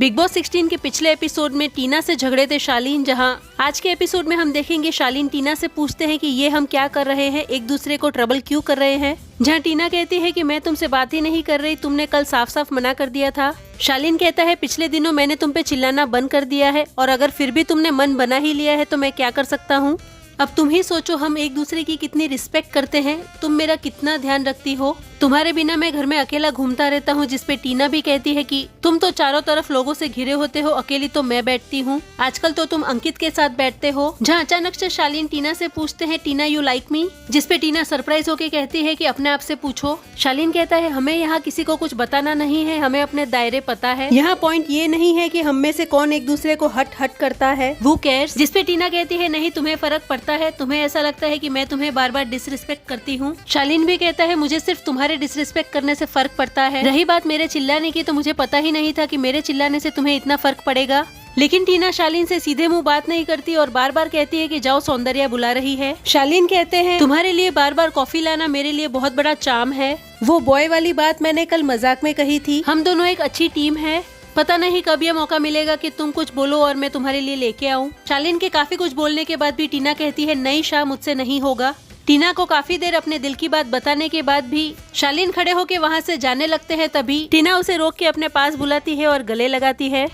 Big boss 16 के पिछले episode में टीना से झगड़े थे शालीन, जहां आज के एपिसोड में हम देखेंगे शालीन टीना से पूछते हैं कि ये हम क्या कर रहे हैं, एक दूसरे को ट्रबल क्यों कर रहे हैं। जहां टीना कहती है कि मैं तुमसे बात ही नहीं कर रही, तुमने कल साफ साफ मना कर दिया था। शालीन कहता है पिछले दिनों मैंने तुम पे चिल्लाना बंद कर दिया है और अगर फिर भी तुमने मन बना ही लिया है तो मैं क्या कर सकता हूँ। अब तुम ही सोचो, हम एक दूसरे की कितनी रिस्पेक्ट करते हैं, तुम मेरा कितना ध्यान रखती हो। तुम्हारे बिना मैं घर में अकेला घूमता रहता हूँ, जिसपे टीना भी कहती है कि तुम तो चारों तरफ लोगों से घिरे होते हो, अकेली तो मैं बैठती हूँ। आजकल तो तुम अंकित के साथ बैठते हो। जहाँ अचानक से शालीन टीना से पूछते हैं टीना यू लाइक मी, जिसपे टीना सरप्राइज होके कहती है कि अपने आप से पूछो। शालीन कहता है हमें यहाँ किसी को कुछ बताना नहीं है, हमें अपने दायरे पता है। यहाँ पॉइंट ये नहीं है कि हम में से कौन एक दूसरे को हट हट करता है, वो केयर्स। जिसपे टीना कहती है नहीं, तुम्हें फर्क पड़ता है, तुम्हें ऐसा लगता है कि मैं तुम्हें बार बार डिसरिस्पेक्ट करती हूँ। शालीन भी कहता है मुझे सिर्फ तुम्हारे डिसरिस्पेक्ट करने से फर्क पड़ता है। रही बात मेरे चिल्लाने की, तो मुझे पता ही नहीं था कि मेरे चिल्लाने से तुम्हें इतना फर्क पड़ेगा। लेकिन टीना शालीन से सीधे मुंह बात नहीं करती और बार बार कहती है कि जाओ सौंदर्या बुला रही है। शालीन कहते हैं तुम्हारे लिए बार बार कॉफी लाना मेरे लिए बहुत बड़ा चार्म है। वो बॉय वाली बात मैंने कल मजाक में कही थी, हम दोनों एक अच्छी टीम है। पता नहीं कब ये मौका मिलेगा कि तुम कुछ बोलो और मैं तुम्हारे लिए लेके आऊँ। शालीन के काफी कुछ बोलने के बाद भी टीना कहती है नहीं शाह, मुझसे नहीं होगा। टीना को काफी देर अपने दिल की बात बताने के बाद भी शालीन खड़े होके वहाँ से जाने लगते हैं। तभी टीना उसे रोक के अपने पास बुलाती है और गले लगाती है।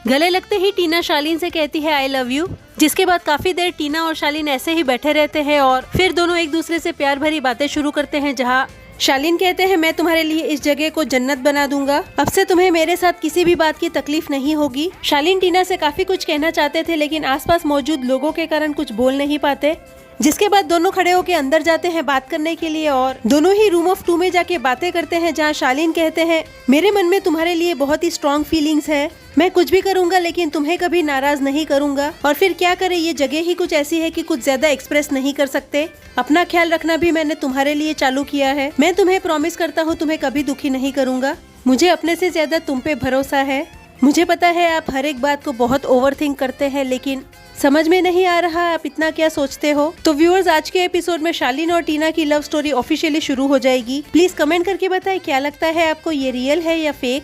गले लगते ही टीना शालीन से कहती है आई लव यू। जिसके बाद काफी देर टीना और शालीन ऐसे ही बैठे रहते हैं और फिर दोनों एक दूसरे से प्यार भरी बातें शुरू करते हैं। जहाँ शालीन कहते हैं मैं तुम्हारे लिए इस जगह को जन्नत बना दूंगा, अब से तुम्हें मेरे साथ किसी भी बात की तकलीफ नहीं होगी। शालीन टीना से काफी कुछ कहना चाहते थे, लेकिन आसपास मौजूद लोगों के कारण कुछ बोल नहीं पाते। जिसके बाद दोनों खड़े होकर अंदर जाते हैं बात करने के लिए और दोनों ही रूम ऑफ 2 में जाके बातें करते हैं। जहाँ शालीन कहते हैं मेरे मन में तुम्हारे लिए बहुत ही स्ट्रॉन्ग फीलिंग्स है, मैं कुछ भी करूंगा लेकिन तुम्हें कभी नाराज नहीं करूंगा। और फिर क्या करे, ये जगह ही कुछ ऐसी है कि कुछ ज्यादा एक्सप्रेस नहीं कर सकते। अपना ख्याल रखना भी मैंने तुम्हारे लिए चालू किया है, मैं तुम्हें प्रॉमिस करता हूँ तुम्हें कभी दुखी नहीं करूंगा। मुझे अपने से ज्यादा तुम पे भरोसा है। मुझे पता है आप हर एक बात को बहुत ओवरथिंक करते हैं, लेकिन समझ में नहीं आ रहा आप इतना क्या सोचते हो। तो व्यूअर्स, आज के एपिसोड में शालीन और टीना की लव स्टोरी ऑफिशियली शुरू हो जाएगी। प्लीज कमेंट करके बताएं क्या लगता है आपको, ये रियल है या फेक।